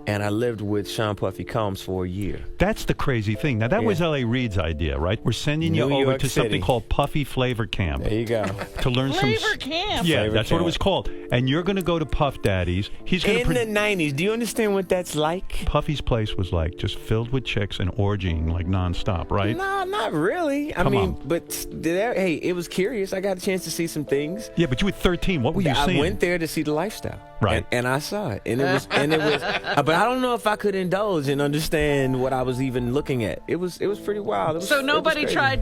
and I lived with Sean Puffy Combs for a year. That's the crazy thing. Now, that was L.A. Reid's idea, right? We're sending you New over York to City. something called Puffy Flavor Camp. There you go. To learn Flavor Camp. Yeah, Flavor that's what it Camp. was called. And you're going to go to Puff Daddy's. He's going In to the 90s, do you understand what that's like? Puffy's place was like just filled with chicks and orgying like nonstop, right? No, not really. I Come mean, on. but hey, it was curious. I got a chance to see some things. Yeah, but you were 13. What were you I seeing? went there to see the lifestyle, Right. And I saw it, and it was, but I don't know if I could indulge and understand what I was even looking at. It was pretty wild. It was, So nobody it was crazy. tried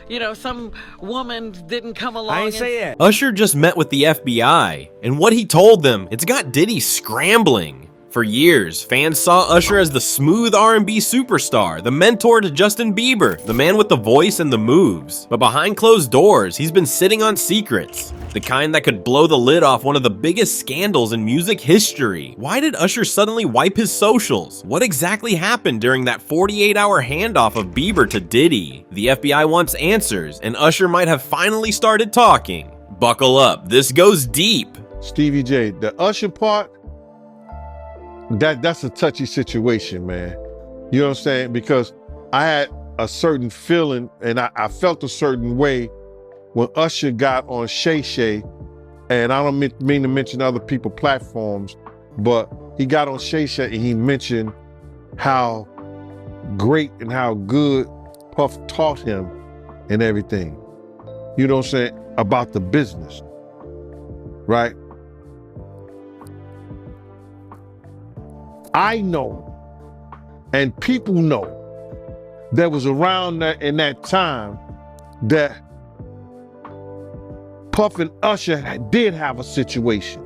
to, some woman didn't come along. I ain't say that. Usher just met with the FBI, and what he told them, it's got Diddy scrambling. For years, fans saw Usher as the smooth R&B superstar, the mentor to Justin Bieber, the man with the voice and the moves. But behind closed doors, he's been sitting on secrets, the kind that could blow the lid off one of the biggest scandals in music history. Why did Usher suddenly wipe his socials? What exactly happened during that 48-hour handoff of Bieber to Diddy? The FBI wants answers, and Usher might have finally started talking. Buckle up, this goes deep. Stevie J, the Usher part, that's a touchy situation, man. You know what I'm saying? Because I had a certain feeling and I felt a certain way when Usher got on Shay Shay, and I don't mean to mention other people's platforms, but he got on Shay Shay and he mentioned how great and how good Puff taught him and everything. You know what I'm saying? About the business, right? I know, and people know, that was around that in that time that Puff and Usher did have a situation.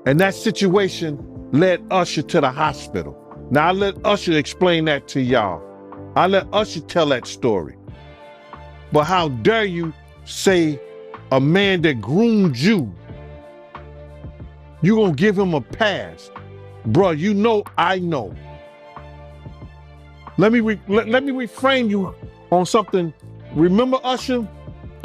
And that situation led Usher to the hospital. Now I let Usher explain that to y'all. I let Usher tell that story. But how dare you say a man that groomed you, you gonna give him a pass? Bro, you know I know. Let me reframe you on something. Remember Usher?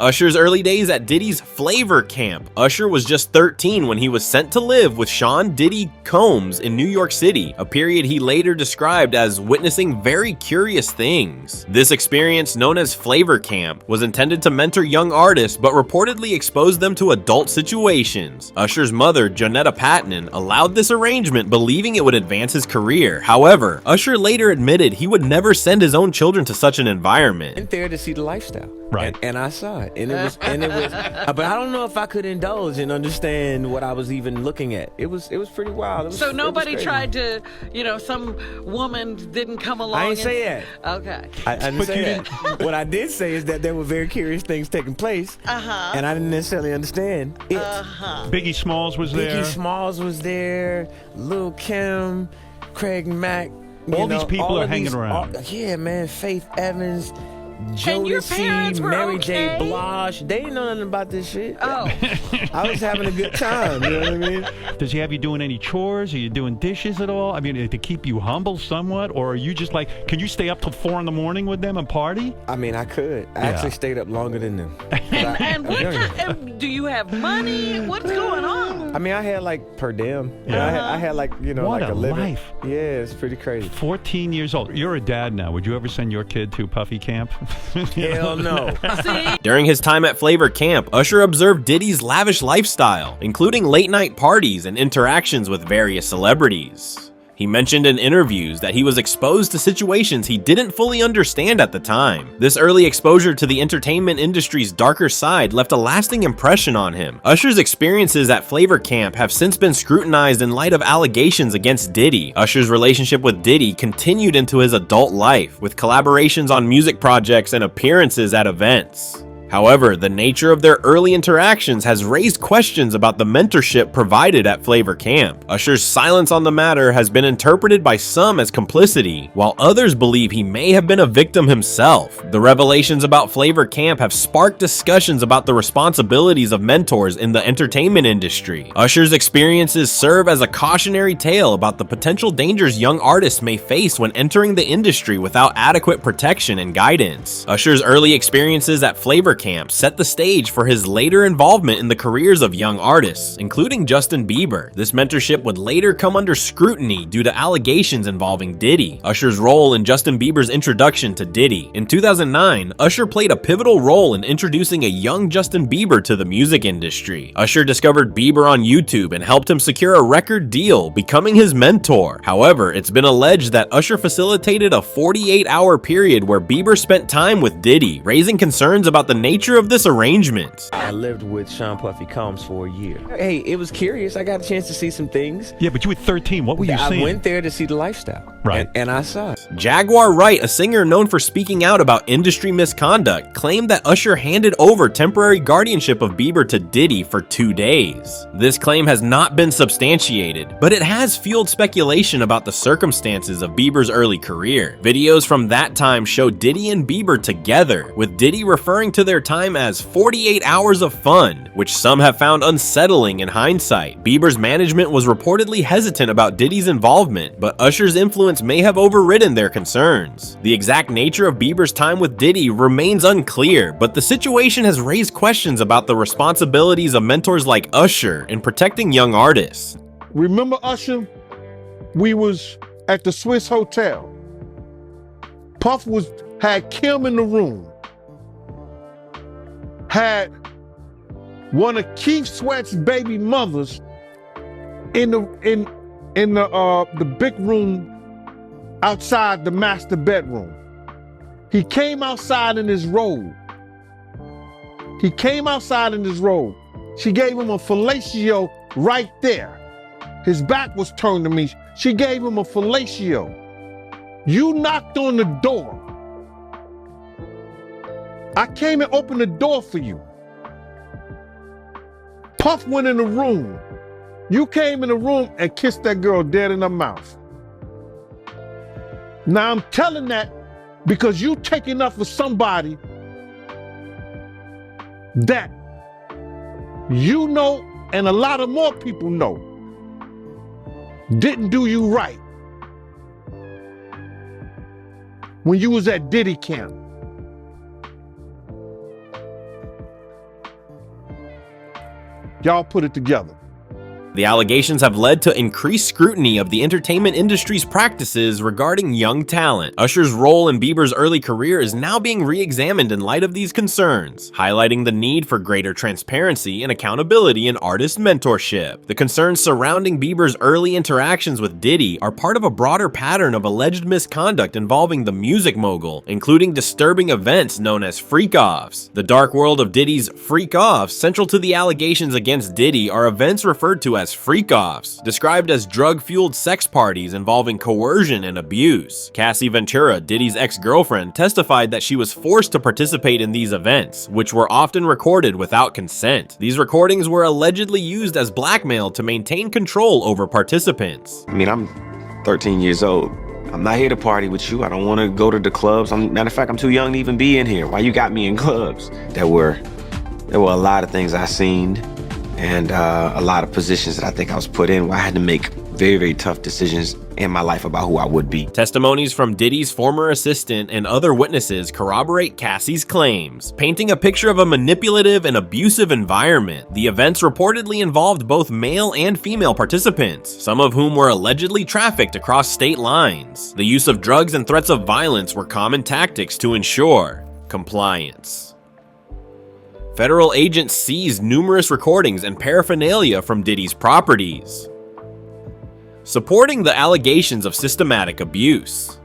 Usher's early days at Diddy's Flavor Camp. Usher was just 13 when he was sent to live with Sean Diddy Combs in New York City, a period he later described as witnessing very curious things. This experience, known as Flavor Camp, was intended to mentor young artists but reportedly exposed them to adult situations. Usher's mother, Jonetta Patton, allowed this arrangement, believing it would advance his career. However, Usher later admitted he would never send his own children to such an environment. Went there to see the lifestyle, Right. And I saw it, and it was, but I don't know if I could indulge and understand what I was even looking at. It was pretty wild. So nobody it was crazy. tried to, some woman didn't come along. I ain't say that. Okay. I didn't say that. What I did say is that there were very curious things taking place, and I didn't necessarily understand it. Biggie Smalls was there. Biggie Smalls was there, Lil' Kim, Craig Mack. All these people are hanging around. Yeah, man. Faith Evans, And your parents Jodeci, were Mary J. okay? Blige. They didn't know nothing about this shit. Oh. I was having a good time. You know what I mean? Does he have you doing any chores? Are you doing dishes at all? I mean, to keep you humble somewhat? Or are you just like, can you stay up till 4 a.m. with them and party? I mean, I could. I actually stayed up longer than them. And what kind, do you have money? What's going on? I mean, I had like per diem. Yeah. I had like, What like a a living. life. Yeah, it's pretty crazy. 14 years old. You're a dad now. Would you ever send your kid to Puffy Camp? Hell no. See? During his time at Flavor Camp, Usher observed Diddy's lavish lifestyle, including late-night parties and interactions with various celebrities. He mentioned in interviews that he was exposed to situations he didn't fully understand at the time. This early exposure to the entertainment industry's darker side left a lasting impression on him. Usher's experiences at Flavor Camp have since been scrutinized in light of allegations against Diddy. Usher's relationship with Diddy continued into his adult life, with collaborations on music projects and appearances at events. However, the nature of their early interactions has raised questions about the mentorship provided at Flavor Camp. Usher's silence on the matter has been interpreted by some as complicity, while others believe he may have been a victim himself. The revelations about Flavor Camp have sparked discussions about the responsibilities of mentors in the entertainment industry. Usher's experiences serve as a cautionary tale about the potential dangers young artists may face when entering the industry without adequate protection and guidance. Usher's early experiences at Flavor camp set the stage for his later involvement in the careers of young artists, including Justin Bieber. This mentorship would later come under scrutiny due to allegations involving Diddy, Usher's role in Justin Bieber's introduction to Diddy. In 2009, Usher played a pivotal role in introducing a young Justin Bieber to the music industry. Usher discovered Bieber on YouTube and helped him secure a record deal, becoming his mentor. However, it's been alleged that Usher facilitated a 48-hour period where Bieber spent time with Diddy, raising concerns about the nature of this arrangement. I lived with Sean Puffy Combs for a year. Hey, it was curious. I got a chance to see some things. Yeah, but you were 13. What were you seeing? I went there to see the lifestyle. Right. And I saw it. Jaguar Wright, a singer known for speaking out about industry misconduct, claimed that Usher handed over temporary guardianship of Bieber to Diddy for 2 days. This claim has not been substantiated, but it has fueled speculation about the circumstances of Bieber's early career. Videos from that time show Diddy and Bieber together, with Diddy referring to their time as 48 hours of fun, which some have found unsettling in hindsight. Bieber's management was reportedly hesitant about Diddy's involvement, but Usher's influence may have overridden their concerns. The exact nature of Bieber's time with Diddy remains unclear, but the situation has raised questions about the responsibilities of mentors like Usher in protecting young artists. Remember Usher? We was at the Swiss Hotel. Puff had Kim in the room. Had one of Keith Sweat's baby mothers in the big room outside the master bedroom. He came outside in his robe. She gave him a fellatio right there. His back was turned to me. She gave him a fellatio. You knocked on the door. I came and opened the door for you. Puff went in the room. You came in the room and kissed that girl dead in her mouth. Now I'm telling that because you taking up for somebody that you know and a lot of more people know didn't do you right when you was at Diddy camp. Y'all put it together. The allegations have led to increased scrutiny of the entertainment industry's practices regarding young talent. Usher's role in Bieber's early career is now being re-examined in light of these concerns, highlighting the need for greater transparency and accountability in artist mentorship. The concerns surrounding Bieber's early interactions with Diddy are part of a broader pattern of alleged misconduct involving the music mogul, including disturbing events known as freak-offs. The dark world of Diddy's freak-offs, central to the allegations against Diddy, are events referred to as freak-offs, described as drug-fueled sex parties involving coercion and abuse. Cassie Ventura, Diddy's ex-girlfriend, testified that she was forced to participate in these events, which were often recorded without consent. These recordings were allegedly used as blackmail to maintain control over participants. I mean, I'm 13 years old. I'm not here to party with you. I don't want to go to the clubs. Matter of fact, I'm too young to even be in here. Why you got me in clubs? There were a lot of things I seen, and a lot of positions that I think I was put in where I had to make very, very tough decisions in my life about who I would be. Testimonies from Diddy's former assistant and other witnesses corroborate Cassie's claims, painting a picture of a manipulative and abusive environment. The events reportedly involved both male and female participants, some of whom were allegedly trafficked across state lines. The use of drugs and threats of violence were common tactics to ensure compliance. Federal agents seized numerous recordings and paraphernalia from Diddy's properties, supporting the allegations of systematic abuse.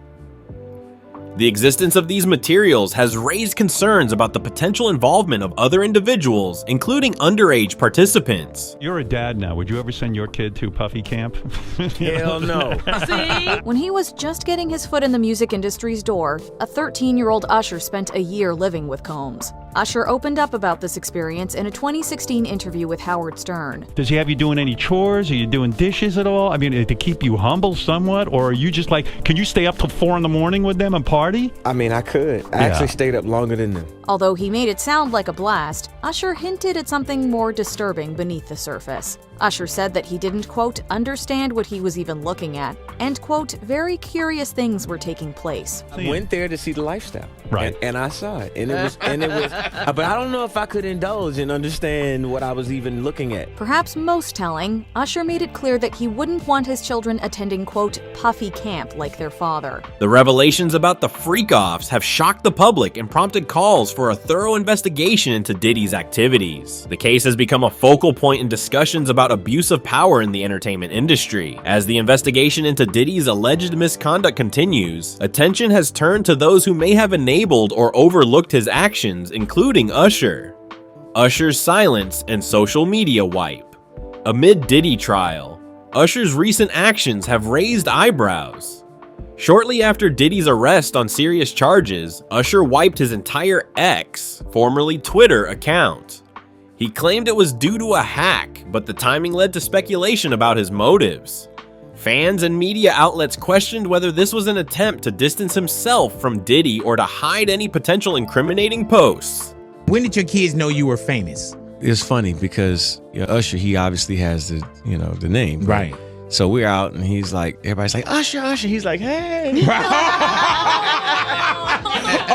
The existence of these materials has raised concerns about the potential involvement of other individuals, including underage participants. You're a dad now. Would you ever send your kid to Puffy camp? Hell no. See? When he was just getting his foot in the music industry's door, a 13-year-old Usher spent a year living with Combs. Usher opened up about this experience in a 2016 interview with Howard Stern. Does he have you doing any chores? Are you doing dishes at all? I mean, to keep you humble somewhat? Or are you just like, can you stay up till 4 in the morning with them and party? I mean, I could. I actually stayed up longer than them. Although he made it sound like a blast, Usher hinted at something more disturbing beneath the surface. Usher said that he didn't, quote, understand what he was even looking at, and, quote, very curious things were taking place. I went there to see the lifestyle, Right. And I saw it, and it was, but I don't know if I could indulge and understand what I was even looking at. Perhaps most telling, Usher made it clear that he wouldn't want his children attending, quote, puffy camp like their father. The revelations about the freak-offs have shocked the public and prompted calls for a thorough investigation into Diddy's activities. The case has become a focal point in discussions about abuse of power in the entertainment industry. As the investigation into Diddy's alleged misconduct continues, attention has turned to those who may have enabled or overlooked his actions, including Usher. Usher's silence and social media wipe. Amid Diddy trial, Usher's recent actions have raised eyebrows. Shortly after Diddy's arrest on serious charges, Usher wiped his entire X, formerly Twitter, account. He claimed it was due to a hack, but the timing led to speculation about his motives. Fans and media outlets questioned whether this was an attempt to distance himself from Diddy or to hide any potential incriminating posts. When did your kids know you were famous? It's funny because Usher, he obviously has the name, Right. So we're out and he's like, everybody's like, Usher, Usher. He's like, hey.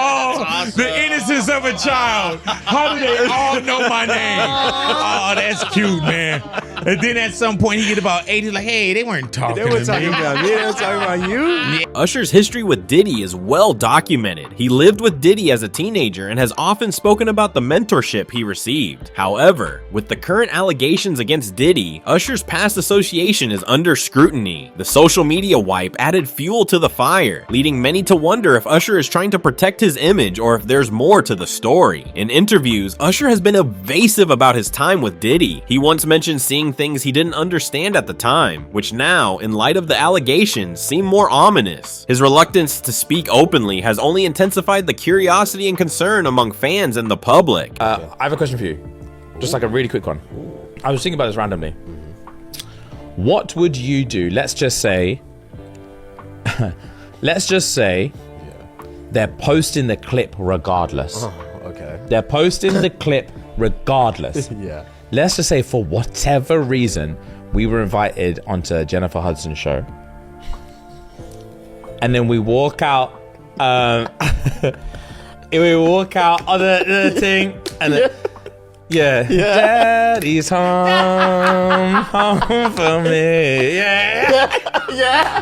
Oh, the innocence of a child. How do they all know my name? Oh, that's cute, man. And then at some point he get about 80, like, hey, they weren't talking to me. about me. They were talking about you. Usher's history with Diddy is well documented. He lived with Diddy as a teenager and has often spoken about the mentorship he received. However, with the current allegations against Diddy, Usher's past association is under scrutiny. The social media wipe added fuel to the fire, leading many to wonder if Usher is trying to protect his image or if there's more to the story. In interviews, Usher has been evasive about his time with Diddy. He once mentioned seeing things he didn't understand at the time, which now, in light of the allegations, seem more ominous. His reluctance to speak openly has only intensified the curiosity and concern among fans and the public. I have a question for you. Just like a really quick one. I was thinking about this randomly. What would you do? Let's just say they're posting the clip regardless. Oh, okay. They're posting the clip regardless. Yeah. Let's just say for whatever reason, we were invited onto Jennifer Hudson's show. And then we walk out, we walk out on the thing, and then, yeah. Daddy's home for me, yeah.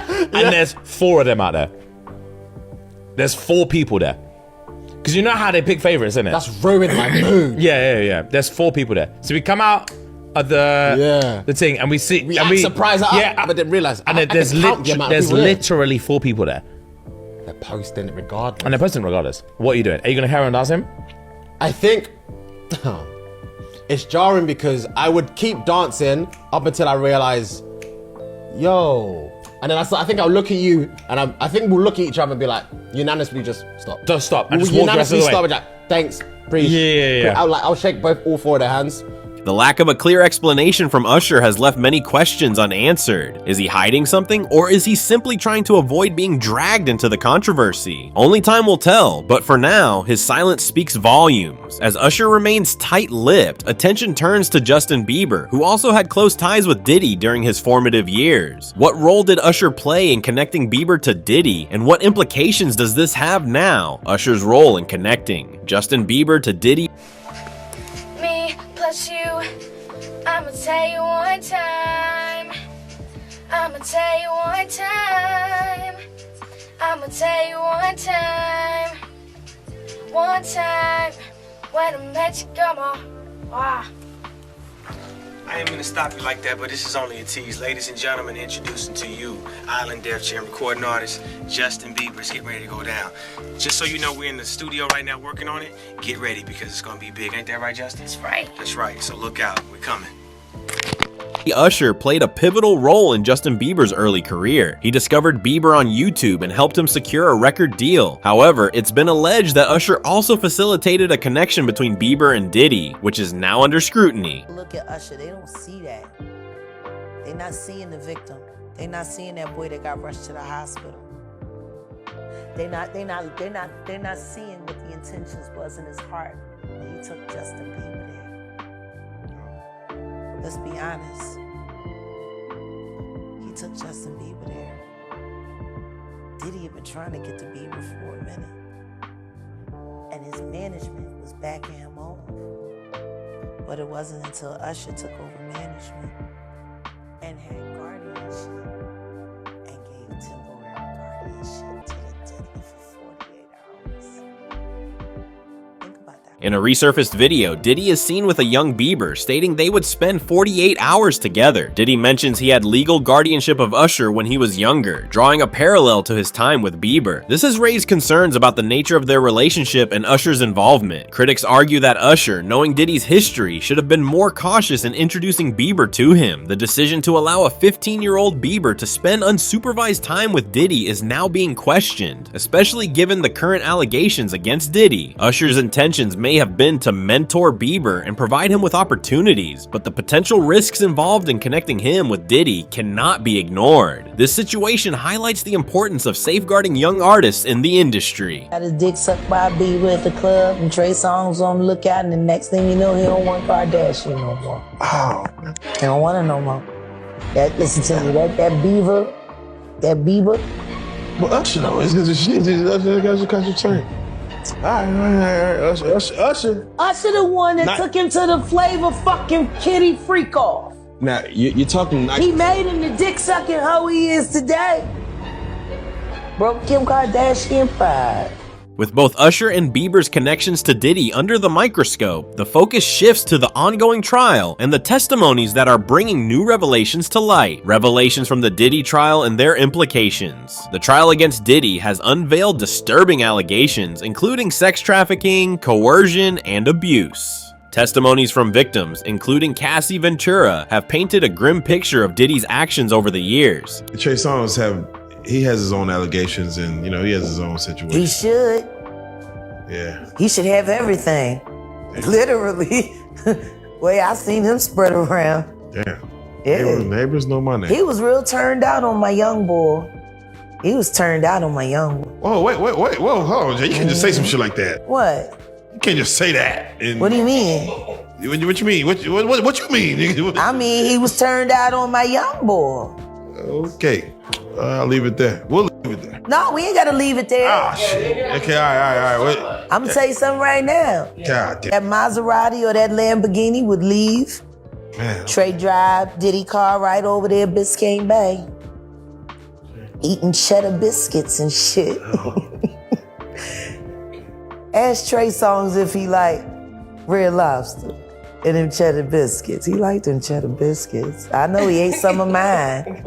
And there's 4 of them out there. There's 4 people there. Because you know how they pick favorites, innit? That's ruined my mood. Yeah. There's 4 people there. So we come out of the thing and we see. We and act surprised, but then realize. And there's literally 4 people there. They're posting it regardless. And they're posting regardless. What are you doing? Are you going to Harry and dance him? I think it's jarring because I would keep dancing up until I realize, yo. And then I think I'll look at you, and I think we'll look at each other and be like, unanimously just stop. Just stop. And We'll just walk the rest of unanimously the way. stop and like, thanks, appreciate. Yeah. I'll shake all 4 of their hands. The lack of a clear explanation from Usher has left many questions unanswered. Is he hiding something, or is he simply trying to avoid being dragged into the controversy? Only time will tell, but for now, his silence speaks volumes. As Usher remains tight-lipped, attention turns to Justin Bieber, who also had close ties with Diddy during his formative years. What role did Usher play in connecting Bieber to Diddy, and what implications does this have now? Usher's role in connecting Justin Bieber to Diddy. Plus you, I'ma tell you one time. I'ma tell you one time. I'ma tell you one time. One time when I met you, come on. Wow. I ain't gonna stop you like that, but this is only a tease. Ladies and gentlemen, introducing to you Island Def Jam recording artist Justin Bieber. It's getting ready to go down. Just so you know, we're in the studio right now working on it. Get ready because it's gonna be big. Ain't that right, Justin? That's right. That's right. So look out. We're coming. Usher played a pivotal role in Justin Bieber's early career. He discovered Bieber on YouTube and helped him secure a record deal. However, it's been alleged that Usher also facilitated a connection between Bieber and Diddy, which is now under scrutiny. Look at Usher, they don't see that. They're not seeing the victim. They're not seeing that boy that got rushed to the hospital. They're not seeing what the intentions was in his heart when he took Justin Bieber there. Let's be honest. He took Justin Bieber there. Diddy had been trying to get to Bieber for a minute. And his management was backing him off. But it wasn't until Usher took over management and had guardianship and gave temporary guardianship to the Diddy for 48 hours. Think about that. In a resurfaced video, Diddy is seen with a young Bieber, stating they would spend 48 hours together. Diddy mentions he had legal guardianship of Usher when he was younger, drawing a parallel to his time with Bieber. This has raised concerns about the nature of their relationship and Usher's involvement. Critics argue that Usher, knowing Diddy's history, should have been more cautious in introducing Bieber to him. The decision to allow a 15-year-old Bieber to spend unsupervised time with Diddy is now being questioned, especially given the current allegations against Diddy. Usher's intentions may have been to mentor Bieber and provide him with opportunities, but the potential risks involved in connecting him with Diddy cannot be ignored. This situation highlights the importance of safeguarding young artists in the industry. Got his dick sucked by Bieber at the club and Trey Songz on the lookout, and the next thing you know, he don't want Kardashian no more. Oh, he don't want her no more. Listen to me, that Bieber. But Usher though, it's because Usher got your turn. All right. Usher. Usher the one that took him to the Flavor fucking kitty freak off. Now, you're talking... He made him the dick sucking hoe he is today. Broke Kim Kardashian 5. With both Usher and Bieber's connections to Diddy under the microscope, the focus shifts to the ongoing trial and the testimonies that are bringing new revelations to light. Revelations from the Diddy trial and their implications. The trial against Diddy has unveiled disturbing allegations, including sex trafficking, coercion, and abuse. Testimonies from victims, including Cassie Ventura, have painted a grim picture of Diddy's actions over the years. Trey Songz he has his own allegations and, he has his own situation. He should. Yeah. He should have everything. Yeah. Literally. Way I seen him spread around. Yeah. Yeah. Neighbors know my name. He was real turned out on my young boy. Whoa, wait. Whoa, hold on, Jay. You can't just say some shit like that. What? You can't just say that. What do you mean? What you mean? What you mean? I mean, he was turned out on my young boy. Okay. I'll leave it there. We'll leave it there. No, we ain't gotta leave it there. Ah, shit. Okay, all right. Wait. I'm gonna tell you something right now. God damn. That Maserati or that Lamborghini would leave. Man. Trey drive Diddy car right over there, Biscayne Bay. Eating cheddar biscuits and shit. Ask Trey Songz if he like Red Lobster and them cheddar biscuits. He liked them cheddar biscuits. I know he ate some of mine.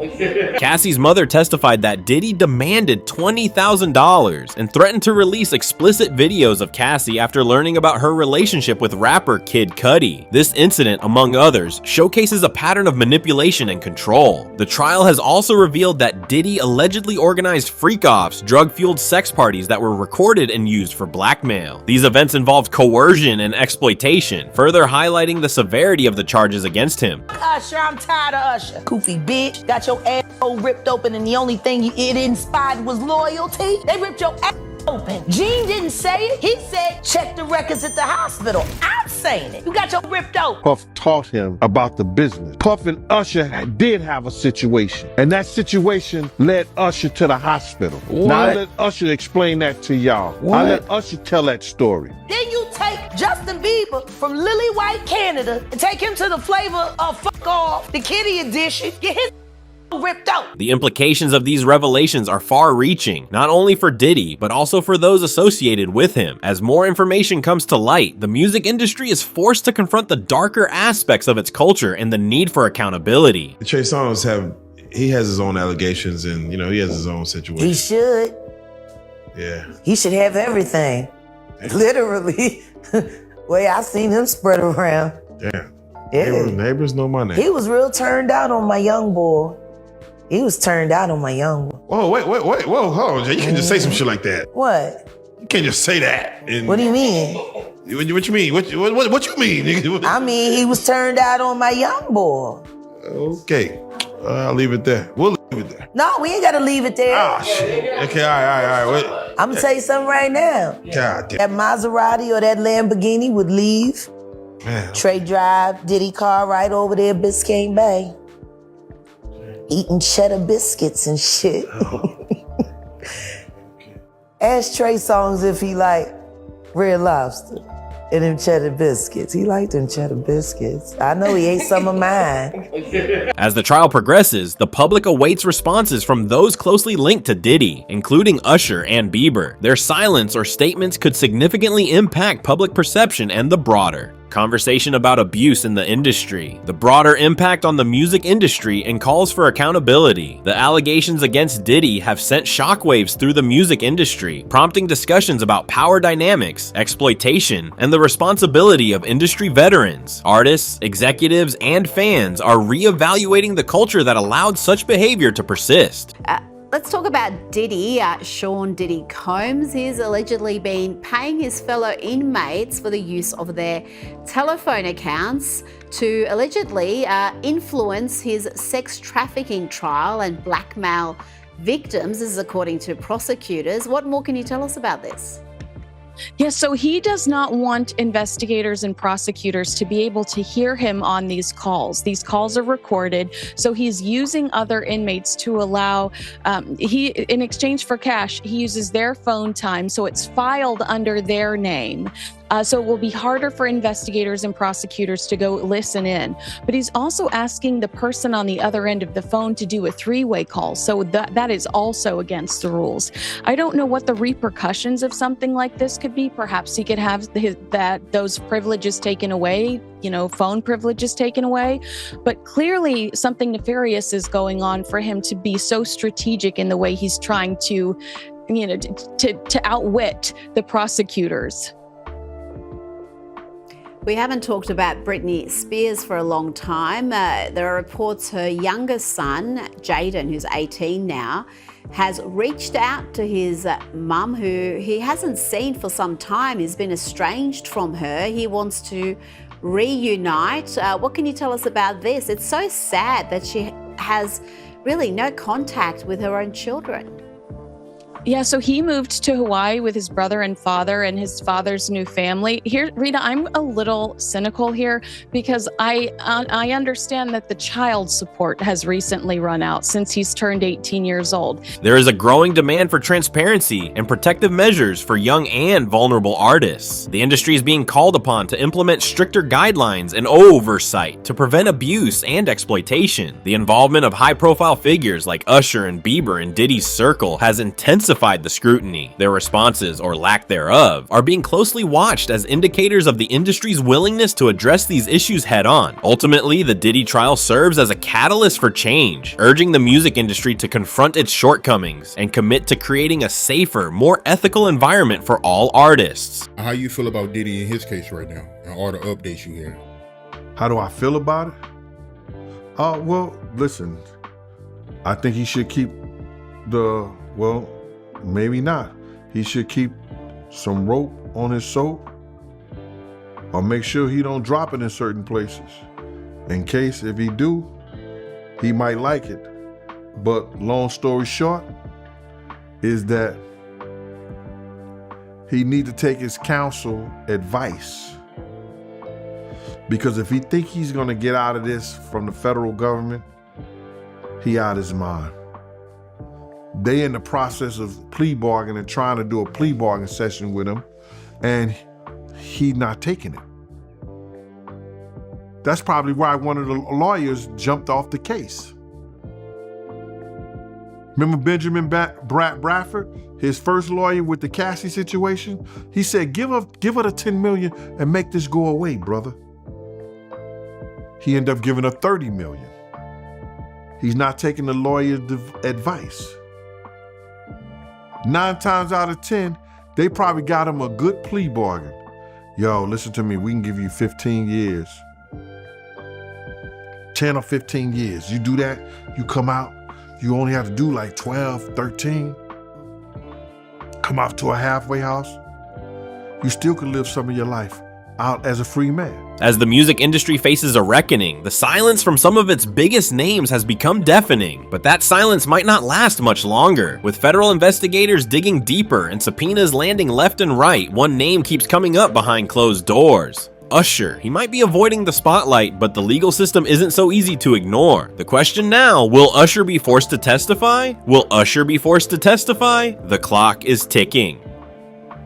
Cassie's mother testified that Diddy demanded $20,000 and threatened to release explicit videos of Cassie after learning about her relationship with rapper Kid Cudi. This incident, among others, showcases a pattern of manipulation and control. The trial has also revealed that Diddy allegedly organized freak-offs, drug-fueled sex parties that were recorded and used for blackmail. These events involved coercion and exploitation, further highlighting the severity of the charges against him. Usher, I'm tired of Usher. Goofy bitch, got your asshole ripped open and the only thing it inspired was loyalty. They ripped your ass open. Gene didn't say it. He said, check the records at the hospital. I'm saying it. You got your ripped open. Puff taught him about the business. Puff and Usher did have a situation, and that situation led Usher to the hospital. What? Now I let Usher explain that to y'all. I let Usher tell that story. Then you take Justin Bieber from Lily White, Canada, and take him to the Flavor of Fuck Off, the Kitty edition, get his ripped out. The implications of these revelations are far-reaching, not only for Diddy, but also for those associated with him. As more information comes to light, the music industry is forced to confront the darker aspects of its culture and the need for accountability. Trey Songz he has his own allegations and, he has his own situation. He should. Yeah. He should have everything. Literally. Way I seen him spread around. Yeah. Yeah. Neighbors know my name. He was real turned out on my young boy. Whoa, wait. Whoa, hold on, Jay. You can't just say some shit like that. What? You can't just say that. What do you mean? What you mean? What you mean? I mean, he was turned out on my young boy. Okay. I'll leave it there. We'll leave it there. No, we ain't got to leave it there. Oh, shit. Okay, all right. Wait. I'm going to tell you something right now. God damn. That Maserati or that Lamborghini would leave. Man. Trey Drive, Diddy car right over there, Biscayne Bay. Eating cheddar biscuits and shit. Ask Trey Songz if he like Red Lobster and them cheddar biscuits. He liked them cheddar biscuits. I know he ate some of mine. As the trial progresses, the public awaits responses from those closely linked to Diddy, including Usher and Bieber. Their silence or statements could significantly impact public perception and the broader conversation about abuse in the industry, the broader impact on the music industry, and calls for accountability. The allegations against Diddy have sent shockwaves through the music industry, prompting discussions about power dynamics, exploitation, and the responsibility of industry veterans. Artists, executives, and fans are reevaluating the culture that allowed such behavior to persist. Let's talk about Diddy. Sean Diddy Combs. He's allegedly been paying his fellow inmates for the use of their telephone accounts to allegedly influence his sex trafficking trial and blackmail victims. This is according to prosecutors. What more can you tell us about this? Yes, so he does not want investigators and prosecutors to be able to hear him on these calls. These calls are recorded, so he's using other inmates to allow, in exchange for cash, he uses their phone time, so it's filed under their name. So it will be harder for investigators and prosecutors to go listen in. But he's also asking the person on the other end of the phone to do a three-way call. So that is also against the rules. I don't know what the repercussions of something like this could be. Perhaps he could have those privileges taken away, phone privileges taken away. But clearly something nefarious is going on for him to be so strategic in the way he's trying to outwit the prosecutors. We haven't talked about Britney Spears for a long time. There are reports her youngest son, Jaden, who's 18 now, has reached out to his mum, who he hasn't seen for some time. He's been estranged from her. He wants to reunite. What can you tell us about this? It's so sad that she has really no contact with her own children. Yeah, so he moved to Hawaii with his brother and father and his father's new family. Here, Rita, I'm a little cynical here because I understand that the child support has recently run out since he's turned 18 years old. There is a growing demand for transparency and protective measures for young and vulnerable artists. The industry is being called upon to implement stricter guidelines and oversight to prevent abuse and exploitation. The involvement of high-profile figures like Usher and Bieber in Diddy's circle has intensified the scrutiny. Their responses, or lack thereof, are being closely watched as indicators of the industry's willingness to address these issues head-on. Ultimately, the Diddy trial serves as a catalyst for change, urging the music industry to confront its shortcomings and commit to creating a safer, more ethical environment for all artists. How you feel about Diddy in his case right now, and all the updates you hear? How do I feel about it? Well, listen, I think he should keep maybe not. He should keep some rope on his soap or make sure he don't drop it in certain places. In case if he do, he might like it. But long story short is that he need to take his counsel advice. Because if he think he's gonna get out of this from the federal government, he out his mind. They in the process of plea bargaining, trying to do a plea bargain session with him, and he not taking it. That's probably why one of the lawyers jumped off the case. Remember Benjamin Bradford, his first lawyer with the Cassie situation? He said, give her the 10 million and make this go away, brother. He ended up giving her 30 million. He's not taking the lawyer's advice. 9 times out of 10, they probably got him a good plea bargain. Yo, listen to me, we can give you 15 years. 10 or 15 years. You do that, you come out, you only have to do like 12, 13. Come out to a halfway house. You still can live some of your life out as a free man. As the music industry faces a reckoning, the silence from some of its biggest names has become deafening. But that silence might not last much longer. With federal investigators digging deeper and subpoenas landing left and right, one name keeps coming up behind closed doors. Usher. He might be avoiding the spotlight, but the legal system isn't so easy to ignore. The question now, will Usher be forced to testify? Will Usher be forced to testify? The clock is ticking.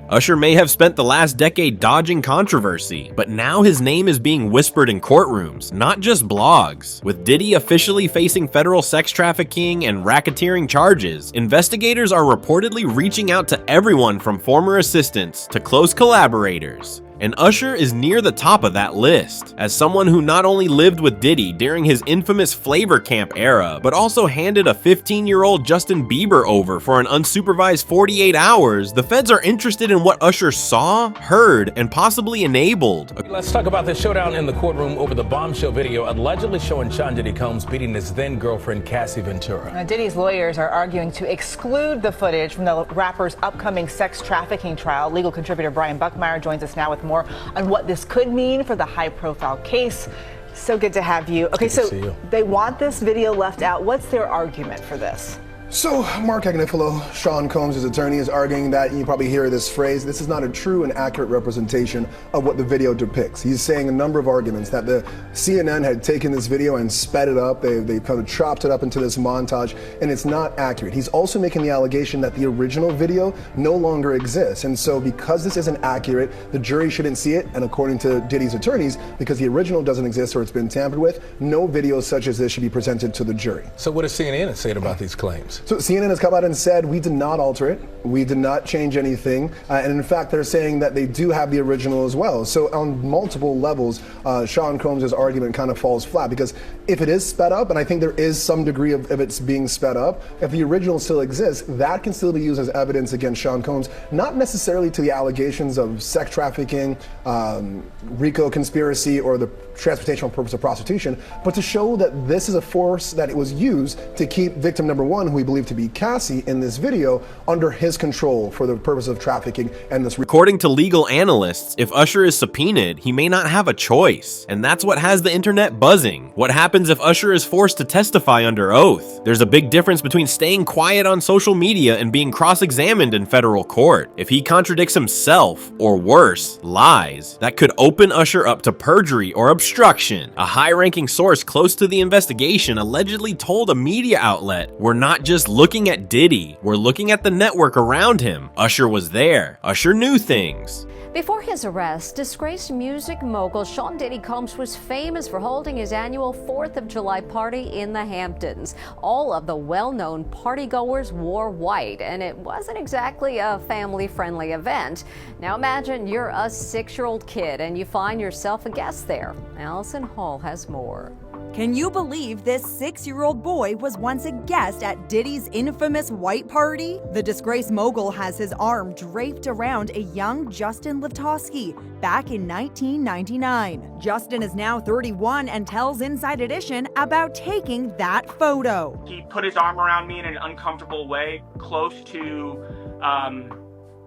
Usher may have spent the last decade dodging controversy, but now his name is being whispered in courtrooms, not just blogs. With Diddy officially facing federal sex trafficking and racketeering charges, investigators are reportedly reaching out to everyone from former assistants to close collaborators. And Usher is near the top of that list, as someone who not only lived with Diddy during his infamous Flavor Camp era, but also handed a 15-year-old Justin Bieber over for an unsupervised 48 hours, the feds are interested in what Usher saw, heard, and possibly enabled. Let's talk about the showdown in the courtroom over the bombshell video allegedly showing Sean Diddy Combs beating his then-girlfriend Cassie Ventura. Now, Diddy's lawyers are arguing to exclude the footage from the rapper's upcoming sex trafficking trial. Legal contributor Brian Buckmeyer joins us now with more on what this could mean for the high-profile case. So good to have you. Okay, so they want this video left out. What's their argument for this? So, Mark Agnifilo, Sean Combs' attorney, is arguing that, you probably hear this phrase, this is not a true and accurate representation of what the video depicts. He's saying a number of arguments that the CNN had taken this video and sped it up, they kind of chopped it up into this montage, and it's not accurate. He's also making the allegation that the original video no longer exists, and so because this isn't accurate, the jury shouldn't see it, and according to Diddy's attorneys, because the original doesn't exist or it's been tampered with, no video such as this should be presented to the jury. So what does CNN say about these claims? So CNN has come out and said, we did not alter it. We did not change anything. And in fact, they're saying that they do have the original as well. So on multiple levels, Sean Combs' argument kind of falls flat because if it is sped up, and I think there is some degree of it's being sped up, if the original still exists, that can still be used as evidence against Sean Combs, not necessarily to the allegations of sex trafficking, RICO conspiracy, or the transportational purpose of prostitution, but to show that this is a force that it was used to keep victim number one, who we believe to be Cassie in this video, under his control for the purpose of trafficking and this. According to legal analysts, if Usher is subpoenaed, he may not have a choice. And that's what has the internet buzzing. What happens if Usher is forced to testify under oath? There's a big difference between staying quiet on social media and being cross-examined in federal court. If he contradicts himself, or worse, lies, that could open Usher up to perjury or obstruction. A high-ranking source close to the investigation allegedly told a media outlet, "We're not just looking at Diddy, we're looking at the network around him. Usher was there. Usher knew things." Before his arrest, disgraced music mogul Sean Diddy Combs was famous for holding his annual 4th of July party in the Hamptons. All of the well-known partygoers wore white, and it wasn't exactly a family-friendly event. Now imagine you're a 6-year-old kid and you find yourself a guest there. Allison Hall has more. Can you believe this 6-year-old boy was once a guest at Diddy's infamous white party? The disgraced mogul has his arm draped around a young Justin Bieber back in 1999. Justin is now 31 and tells Inside Edition about taking that photo. He put his arm around me in an uncomfortable way, close to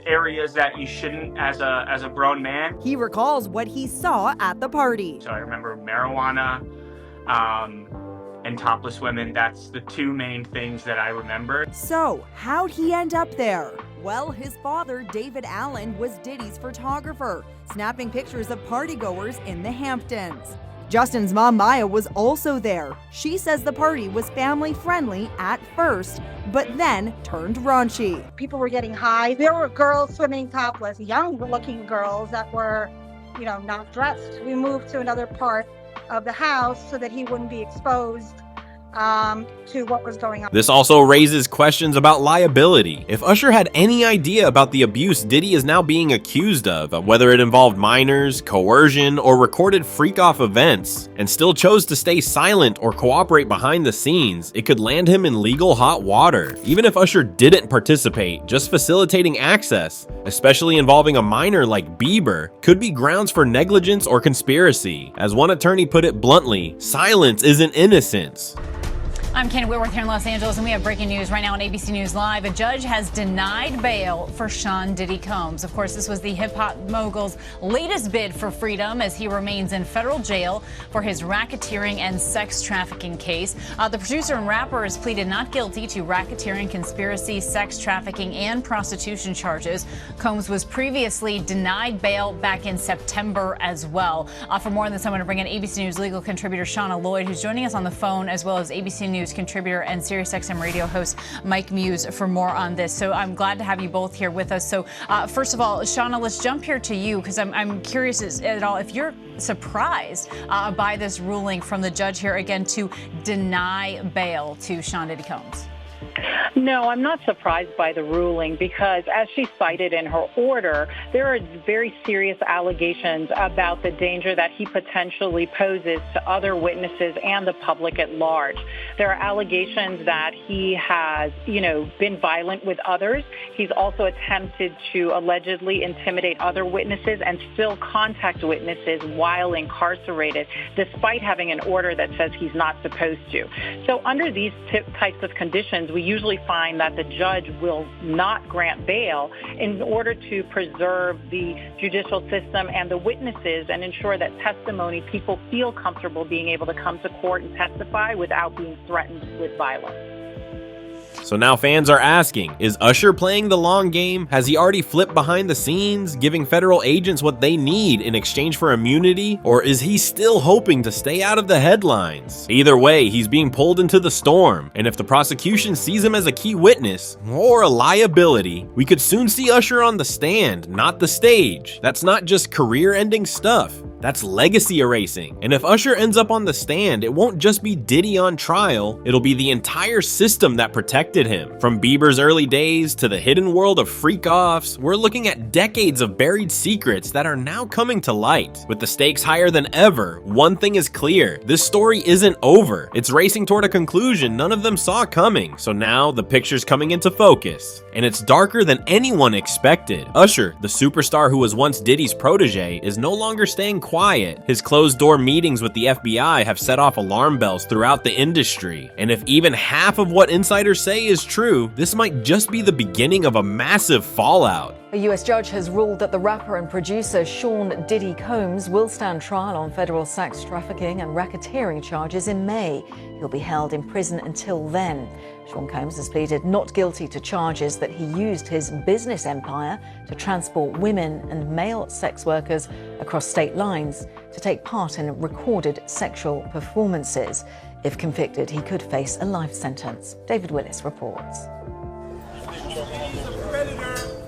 areas that you shouldn't as a grown man. He recalls what he saw at the party. So I remember marijuana, and topless women. That's the two main things that I remember. So, how'd he end up there? Well, his father, David Allen, was Diddy's photographer, snapping pictures of partygoers in the Hamptons. Justin's mom, Maya, was also there. She says the party was family-friendly at first, but then turned raunchy. People were getting high. There were girls swimming topless, young-looking girls that were, not dressed. We moved to another part of the house so that he wouldn't be exposed to what was going on. This also raises questions about liability. If Usher had any idea about the abuse Diddy is now being accused of, whether it involved minors, coercion, or recorded freak-off events, and still chose to stay silent or cooperate behind the scenes, it could land him in legal hot water. Even if Usher didn't participate, just facilitating access, especially involving a minor like Bieber, could be grounds for negligence or conspiracy. As one attorney put it bluntly, silence isn't innocence. I'm Ken Whitworth here in Los Angeles, and we have breaking news right now on ABC News Live. A judge has denied bail for Sean Diddy Combs. Of course, this was the hip-hop mogul's latest bid for freedom as he remains in federal jail for his racketeering and sex trafficking case. The producer and rapper has pleaded not guilty to racketeering, conspiracy, sex trafficking, and prostitution charges. Combs was previously denied bail back in September as well. For more on this, I'm going to bring in ABC News legal contributor Shauna Lloyd, who's joining us on the phone, as well as ABC News contributor and SiriusXM radio host Mike Muse for more on this. So I'm glad to have you both here with us. So first of all, Shauna, let's jump here to you, because I'm curious at all if you're surprised by this ruling from the judge here again to deny bail to Sean Diddy Combs. No, I'm not surprised by the ruling because, as she cited in her order, there are very serious allegations about the danger that he potentially poses to other witnesses and the public at large. There are allegations that he has, been violent with others. He's also attempted to allegedly intimidate other witnesses and still contact witnesses while incarcerated, despite having an order that says he's not supposed to. So under these types of conditions, we usually find that the judge will not grant bail in order to preserve the judicial system and the witnesses and ensure that testimony, people feel comfortable being able to come to court and testify without being threatened with violence. So now fans are asking, is Usher playing the long game? Has he already flipped behind the scenes, giving federal agents what they need in exchange for immunity? Or is he still hoping to stay out of the headlines? Either way, he's being pulled into the storm, and if the prosecution sees him as a key witness or a liability, we could soon see Usher on the stand, not the stage. That's not just career-ending stuff. That's legacy erasing. And if Usher ends up on the stand, it won't just be Diddy on trial, it'll be the entire system that protected him. From Bieber's early days to the hidden world of freak-offs, we're looking at decades of buried secrets that are now coming to light. With the stakes higher than ever, one thing is clear: this story isn't over. It's racing toward a conclusion none of them saw coming. So now the picture's coming into focus, and it's darker than anyone expected. Usher, the superstar who was once Diddy's protege, is no longer staying quiet. His closed-door meetings with the FBI have set off alarm bells throughout the industry. And if even half of what insiders say is true, this might just be the beginning of a massive fallout. A U.S. judge has ruled that the rapper and producer Sean Diddy Combs will stand trial on federal sex trafficking and racketeering charges in May. He'll be held in prison until then. Sean Combs has pleaded not guilty to charges that he used his business empire to transport women and male sex workers across state lines to take part in recorded sexual performances. If convicted, he could face a life sentence. David Willis reports.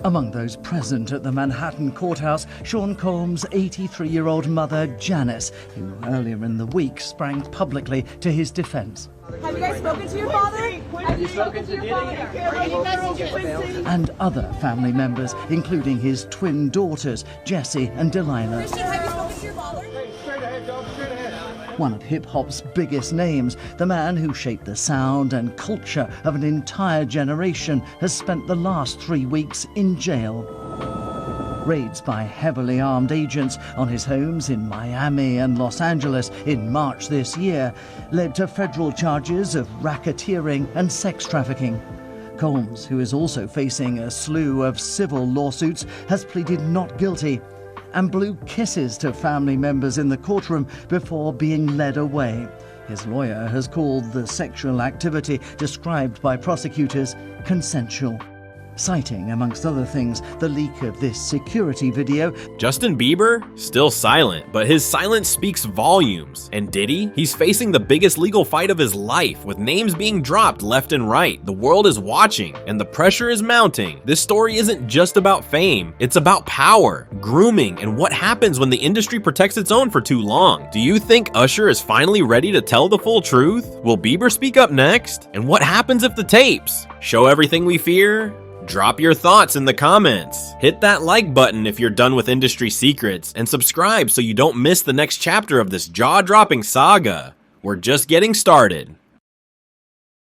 Among those present at the Manhattan courthouse, Sean Combs' 83-year-old mother, Janice, who earlier in the week sprang publicly to his defense. Have you guys spoken to your father? Have you spoken to your father? And other family members, including his twin daughters, Jessie and Delilah. Christian, have you spoken to your father? One of hip-hop's biggest names, the man who shaped the sound and culture of an entire generation, has spent the last 3 weeks in jail. Raids by heavily armed agents on his homes in Miami and Los Angeles in March this year led to federal charges of racketeering and sex trafficking. Combs, who is also facing a slew of civil lawsuits, has pleaded not guilty and blew kisses to family members in the courtroom before being led away. His lawyer has called the sexual activity described by prosecutors consensual, citing, amongst other things, the leak of this security video. Justin Bieber? Still silent, but his silence speaks volumes. And Diddy? He's facing the biggest legal fight of his life, with names being dropped left and right. The world is watching, and the pressure is mounting. This story isn't just about fame, it's about power, grooming, and what happens when the industry protects its own for too long. Do you think Usher is finally ready to tell the full truth? Will Bieber speak up next? And what happens if the tapes show everything we fear? Drop your thoughts in the comments. Hit that like button if you're done with industry secrets, and subscribe so you don't miss the next chapter of this jaw-dropping saga. We're just getting started.